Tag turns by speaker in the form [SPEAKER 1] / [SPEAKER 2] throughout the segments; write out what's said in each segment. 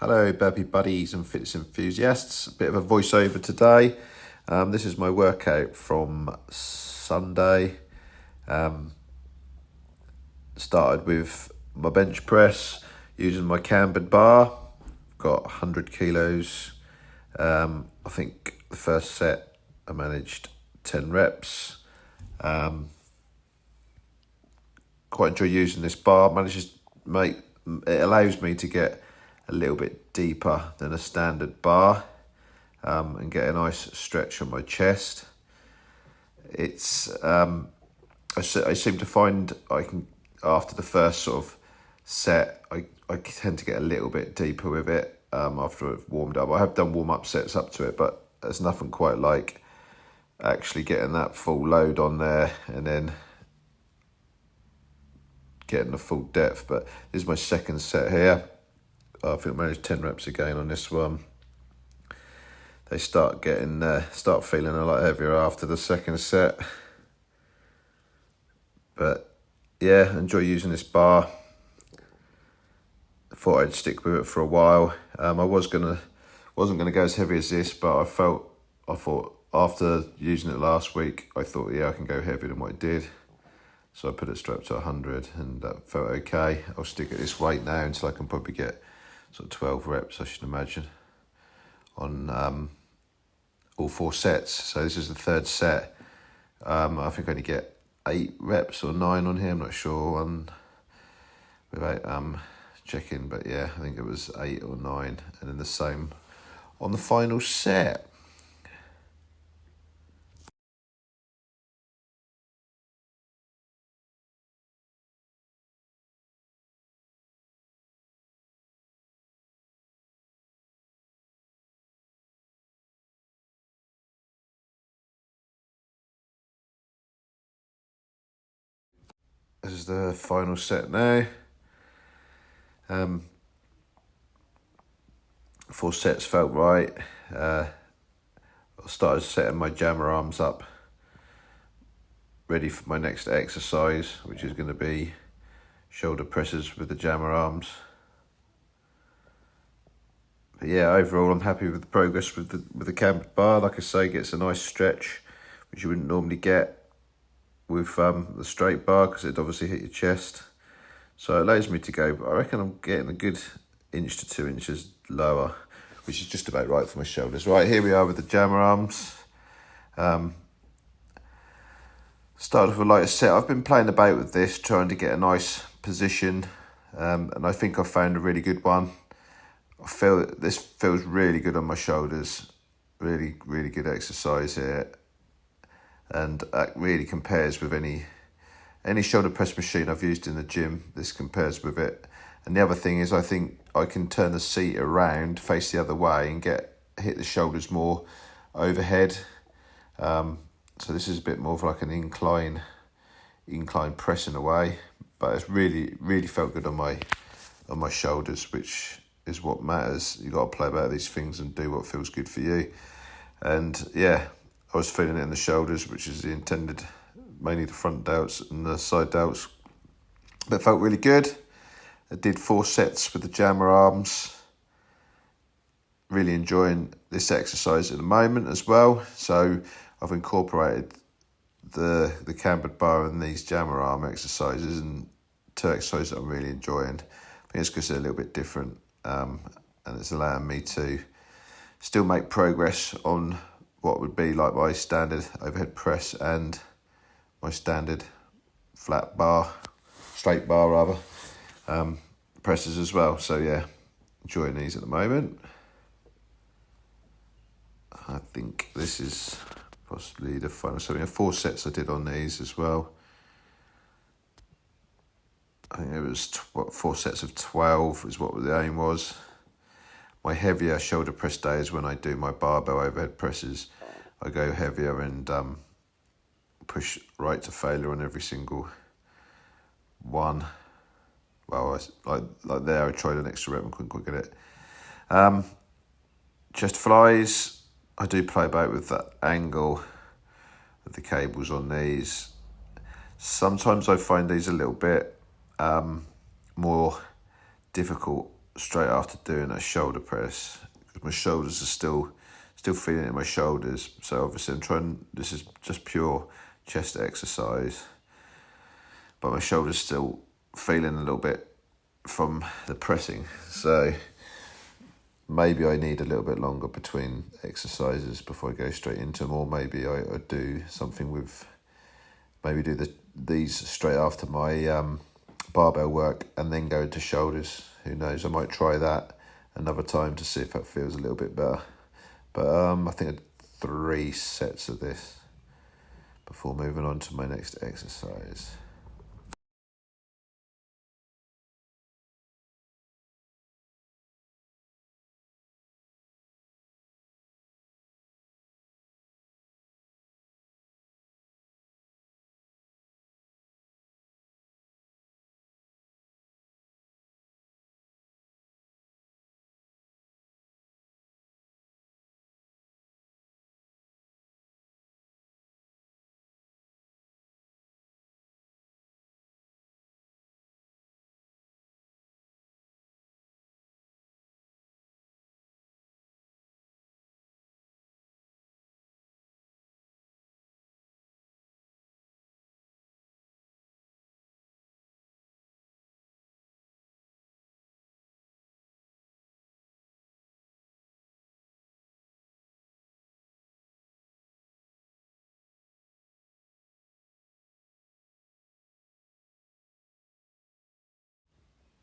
[SPEAKER 1] Hello burpee buddies and fitness enthusiasts. A bit of a voiceover today. This is my workout from Sunday. Started with my bench press using my cambered bar. Got 100 kilos. I think the first set I managed 10 reps. Quite enjoy using this bar. It allows me to get a little bit deeper than a standard bar and get a nice stretch on my chest. It's I seem to find I can, after the first sort of set, I tend to get a little bit deeper with it after I've warmed up. I have done warm-up sets up to it, but there's nothing quite like actually getting that full load on there and then getting the full depth. But this is my second set here. I think I managed 10 reps again on this one. They start feeling a lot heavier after the second set. But yeah, enjoy using this bar. Thought I'd stick with it for a while. I wasn't gonna go as heavy as this, but I thought after using it last week, I thought, yeah, I can go heavier than what I did. So I put it straight up to 100 and that felt okay. I'll stick at this weight now until I can probably get sort of 12 reps, I should imagine, on all 4 sets. So this is the third set. I think I only get 8 reps or 9 on here, I'm not sure, without checking, but yeah, I think it was 8 or 9, and then the same on the final set. This is the final set now. 4 sets felt right. I started setting my jammer arms up, ready for my next exercise, which is going to be shoulder presses with the jammer arms. But yeah, overall I'm happy with the progress with the cambered bar. Like I say, gets a nice stretch, which you wouldn't normally get with the straight bar because it'd obviously hit your chest. So it allows me to go, but I reckon I'm getting a good 1 to 2 inches lower, which is just about right for my shoulders. Right, here we are with the jammer arms. Started with a lighter set. I've been playing about with this, trying to get a nice position, and I think I've found a really good one. I feel that this feels really good on my shoulders. Really, really good exercise here. And that really compares with any shoulder press machine I've used in the gym. This compares with it. And the other thing is, I think I can turn the seat around, face the other way, and hit the shoulders more overhead. So this is a bit more of like an incline press in a way, but it's really, really felt good on my shoulders, which is what matters. You got to play about these things and do what feels good for you. And yeah, I was feeling it in the shoulders, which is the intended, mainly the front delts and the side delts. That felt really good. I did 4 sets with the jammer arms. Really enjoying this exercise at the moment as well. So I've incorporated the cambered bar and these jammer arm exercises, and 2 exercises that I'm really enjoying. I think it's because they're a little bit different, and it's allowing me to still make progress on what would be like my standard overhead press and my standard straight bar rather, presses as well. So yeah, enjoying these at the moment. I think this is possibly the final. So 4 sets I did on these as well. I think it was 4 sets of 12 is what the aim was. My heavier shoulder press days, when I do my barbell overhead presses, I go heavier and push right to failure on every single one. Well, like there, I tried an extra rep and couldn't quite get it. Chest flies, I do play about with the angle of the cables on these. Sometimes I find these a little bit more difficult straight after doing a shoulder press, because my shoulders are still feeling it in my shoulders. So obviously I'm trying, this is just pure chest exercise, but my shoulders still feeling a little bit from the pressing. So maybe I need a little bit longer between exercises before I go straight into them, or maybe I do something with, maybe do these straight after my barbell work and then go into shoulders. Who knows? I might try that another time to see if that feels a little bit better. But I think I did 3 sets of this before moving on to my next exercise.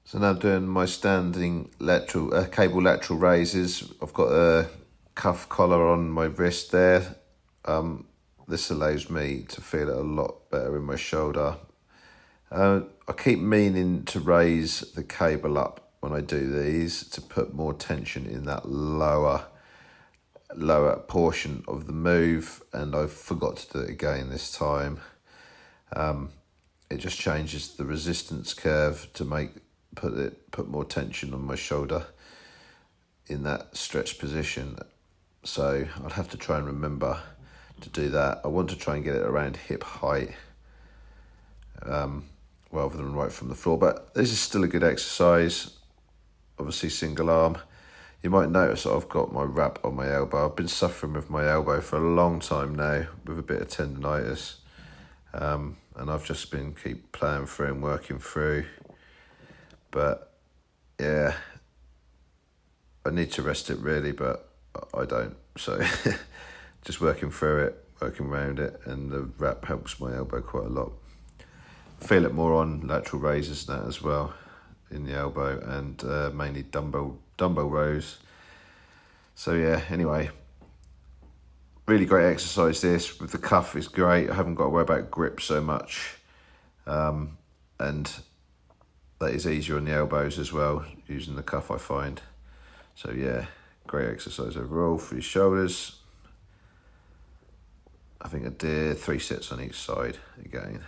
[SPEAKER 1] So now doing my standing lateral cable lateral raises. I've got a cuff collar on my wrist there. This allows me to feel it a lot better in my shoulder. I keep meaning to raise the cable up when I do these to put more tension in that lower portion of the move, and I forgot to do it again this time. It just changes the resistance curve to put more tension on my shoulder in that stretched position. So I'd have to try and remember to do that. I want to try and get it around hip height rather than right from the floor. But this is still a good exercise. Obviously single arm. You might notice that I've got my wrap on my elbow. I've been suffering with my elbow for a long time now with a bit of tendonitis. And I've just been keep playing through and working through. But yeah, I need to rest it really, but I don't. So just working through it, working around it, and the wrap helps my elbow quite a lot. Feel it more on lateral raises now as well in the elbow, and mainly dumbbell rows. So yeah, anyway, really great exercise this. With the cuff is great. I haven't got to worry about grip so much. And that is easier on the elbows as well, using the cuff, I find. So yeah, great exercise overall for your shoulders. I think I did 3 sets on each side again.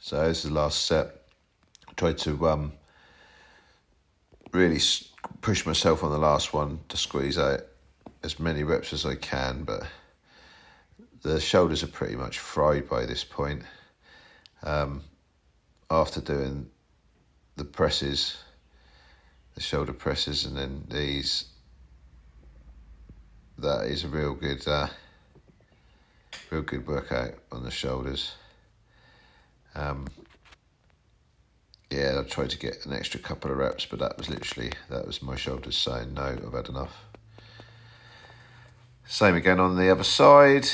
[SPEAKER 1] So this is the last set. I tried to really push myself on the last one to squeeze out as many reps as I can, but the shoulders are pretty much fried by this point. After doing the presses, the shoulder presses, and then these, that is a real good workout on the shoulders. Yeah, I tried to get an extra couple of reps, but that was my shoulders saying no, I've had enough. Same again on the other side.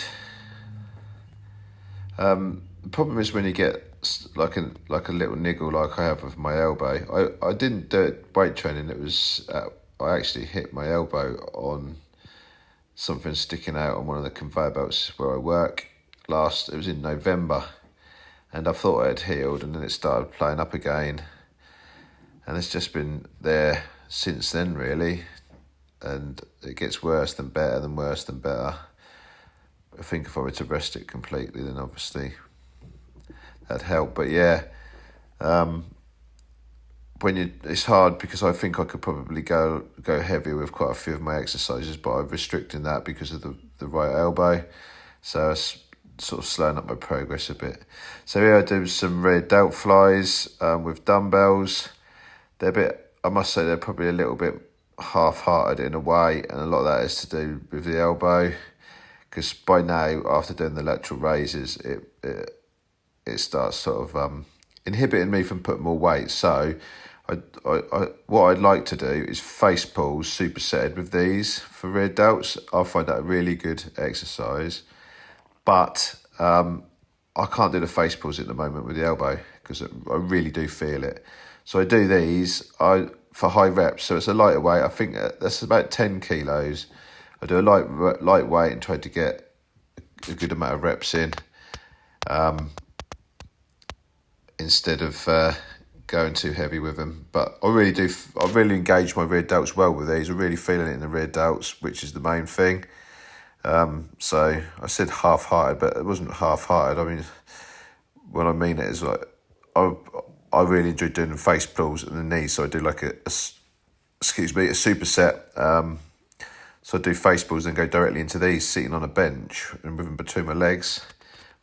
[SPEAKER 1] The problem is when you get like a little niggle like I have with my elbow. I didn't do it weight training. It was I actually hit my elbow on something sticking out on one of the conveyor belts where I work. It was in November, and I thought it had healed, and then it started playing up again, and it's just been there since then really, and it gets worse than better than worse than better. I think if I were to rest it completely, then obviously that'd help. But yeah, it's hard because I think I could probably go heavier with quite a few of my exercises, but I'm restricting that because of the right elbow. So it's sort of slowing up my progress a bit. So here I do some rear delt flies with dumbbells. I must say they're probably a little bit half-hearted in a way, and a lot of that is to do with the elbow. Because by now, after doing the lateral raises, it starts sort of inhibiting me from putting more weight. So what I'd like to do is face pulls supersetted with these for rear delts. I find that a really good exercise. But I can't do the face pulls at the moment with the elbow because I really do feel it. So I do these for high reps. So it's a lighter weight. I think that's about 10 kilos. I do a lightweight and try to get a good amount of reps in instead of going too heavy with them. But I really engage my rear delts well with these. I'm really feeling it in the rear delts, which is the main thing. So I said half-hearted, but it wasn't half-hearted. I mean, what I mean is like I really enjoy doing the face pulls and the knees. So I do like a superset. So I do face pulls and go directly into these, sitting on a bench and with them between my legs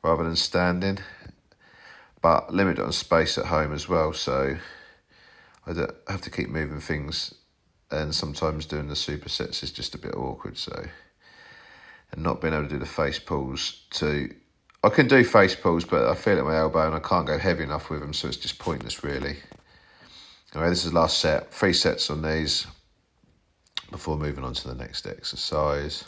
[SPEAKER 1] rather than standing. But limited on space at home as well, so I have to keep moving things, and sometimes doing the supersets is just a bit awkward. So, and not being able to do the face pulls I can do face pulls, but I feel it at my elbow and I can't go heavy enough with them, so it's just pointless really. Anyway, this is the last set. 3 sets on these before moving on to the next exercise.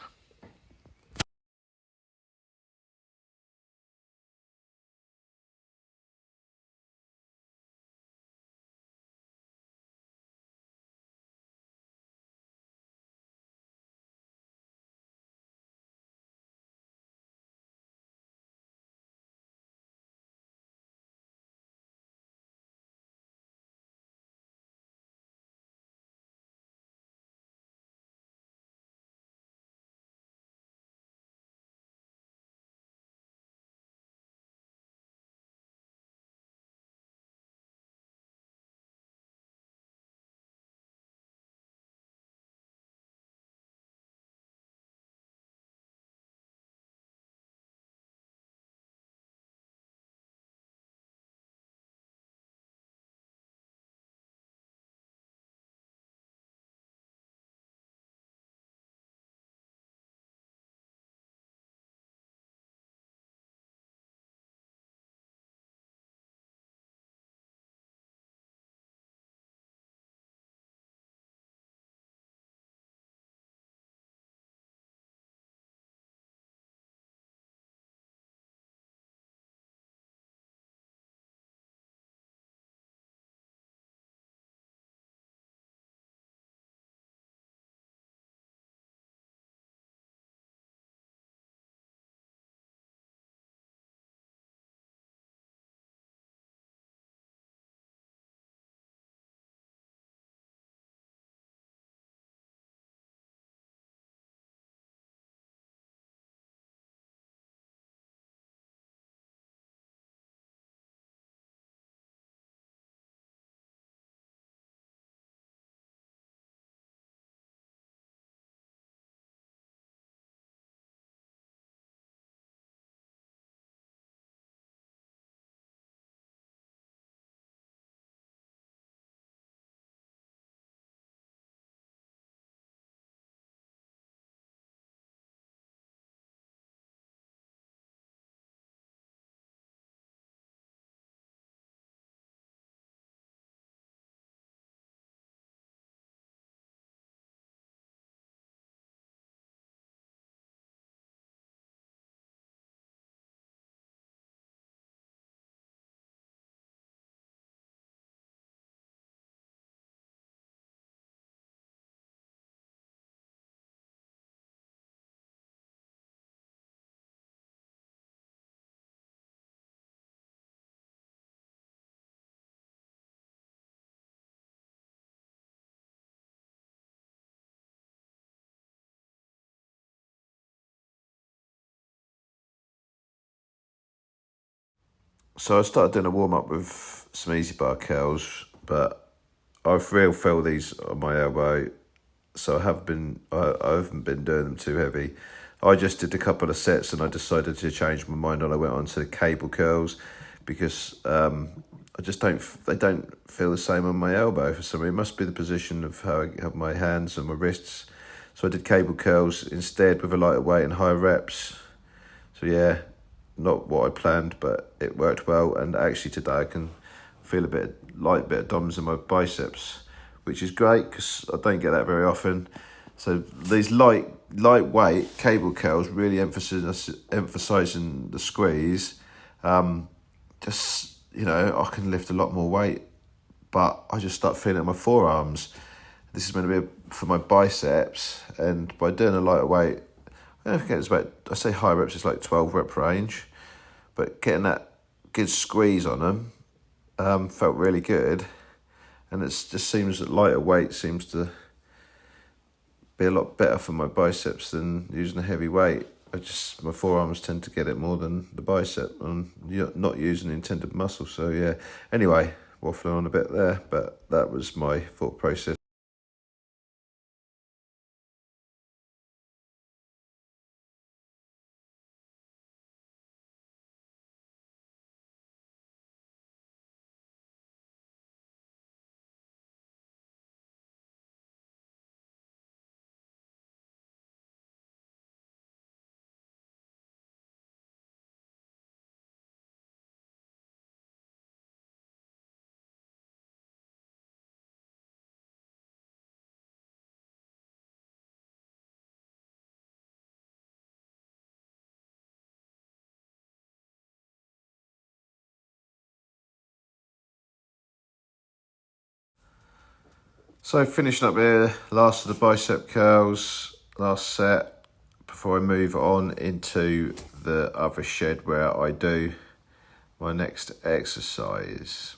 [SPEAKER 1] So I started doing a warm up with some easy bar curls, but I've really feel these on my elbow, so I haven't been doing them too heavy. I just did a couple of sets and I decided to change my mind and I went on to the cable curls because I just they don't feel the same on my elbow for some reason. It must be the position of how I have my hands and my wrists. So I did cable curls instead with a lighter weight and higher reps. So yeah, not what I planned, but it worked well. And actually today I can feel a light bit of DOMS in my biceps, which is great because I don't get that very often. So these lightweight cable curls really emphasizing the squeeze. Just I can lift a lot more weight, but I just start feeling it in my forearms. This is meant to be for my biceps, and by doing a lighter weight, I think it's about, I say high reps, it's like 12 rep range, but getting that good squeeze on them felt really good, and it just seems that lighter weight seems to be a lot better for my biceps than using a heavy weight. My forearms tend to get it more than the bicep, and you're not using the intended muscle. So yeah. Anyway, waffling on a bit there, but that was my thought process. So finishing up here, last of the bicep curls, last set, before I move on into the other shed where I do my next exercise.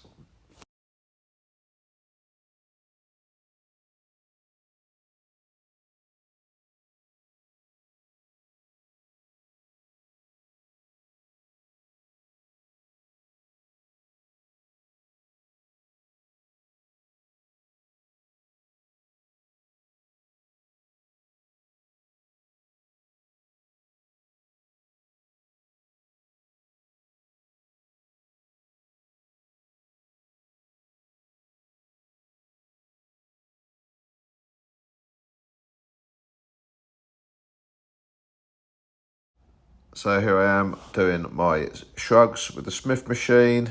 [SPEAKER 1] So here I am doing my shrugs with the Smith machine.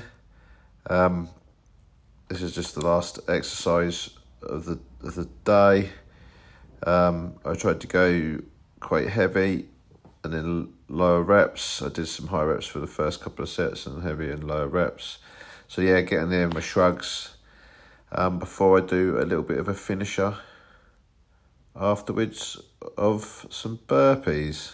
[SPEAKER 1] This is just the last exercise of the day. I tried to go quite heavy and then lower reps. I did some high reps for the first couple of sets and heavy and lower reps. So yeah, getting there in my shrugs before I do a little bit of a finisher afterwards of some burpees.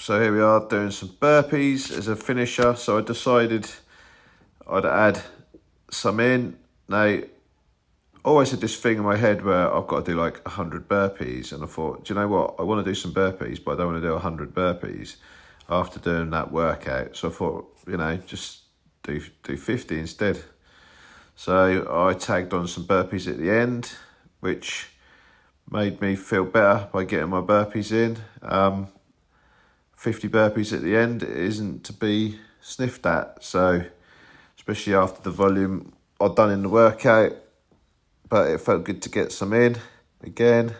[SPEAKER 1] So here we are doing some burpees as a finisher. So I decided I'd add some in. Now, I always had this thing in my head where I've got to do like 100 burpees. And I thought, do you know what? I want to do some burpees, but I don't want to do 100 burpees after doing that workout. So I thought, you know, just do 50 instead. So I tagged on some burpees at the end, which made me feel better by getting my burpees in. 50 burpees at the end isn't to be sniffed at. So especially after the volume I'd done in the workout, but it felt good to get some in again.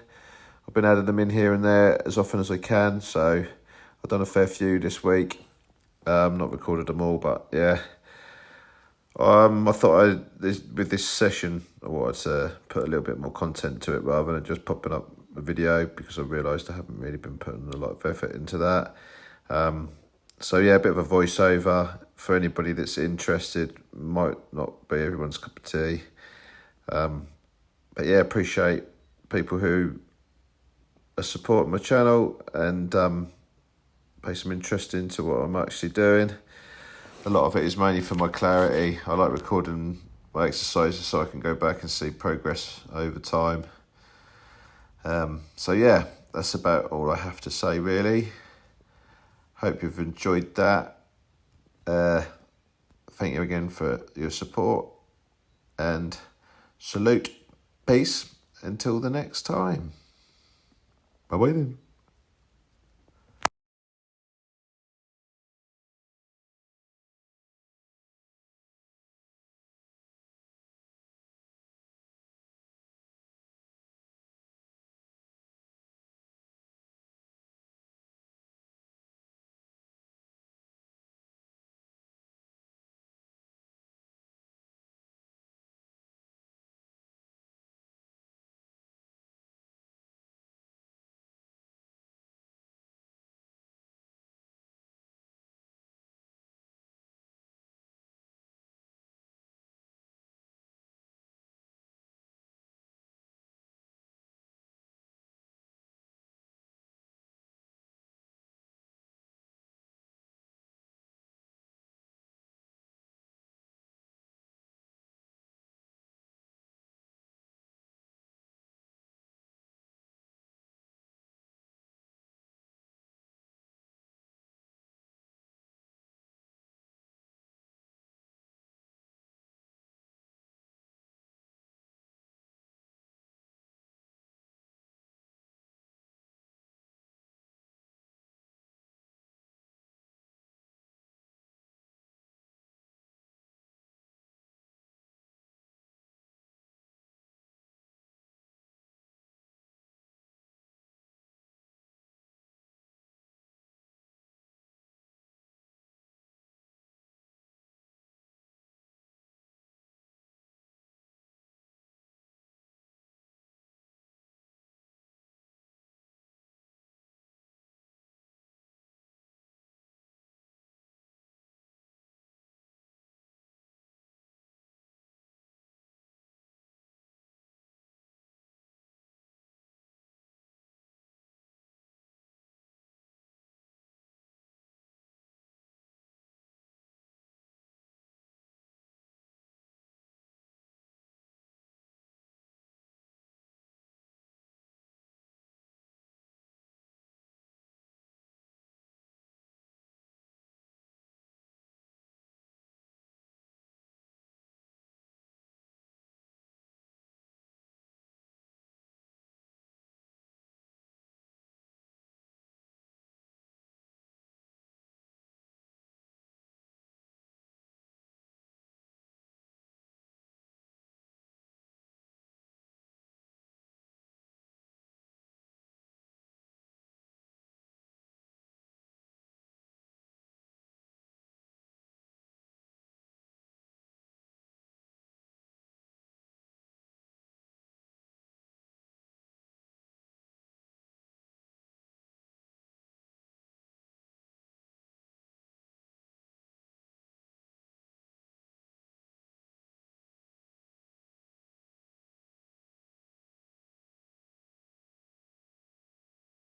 [SPEAKER 1] I've been adding them in here and there as often as I can. So I've done a fair few this week. Not recorded them all, but yeah. I thought with this session, I wanted to put a little bit more content to it rather than just popping up a video, because I realised I haven't really been putting a lot of effort into that. So yeah, a bit of a voiceover for anybody that's interested. Might not be everyone's cup of tea. But yeah, appreciate people who are supporting my channel and pay some interest into what I'm actually doing. A lot of it is mainly for my clarity. I like recording my exercises so I can go back and see progress over time. So yeah, that's about all I have to say really. Hope you've enjoyed that. Thank you again for your support, and salute. Peace until the next time. Bye bye then.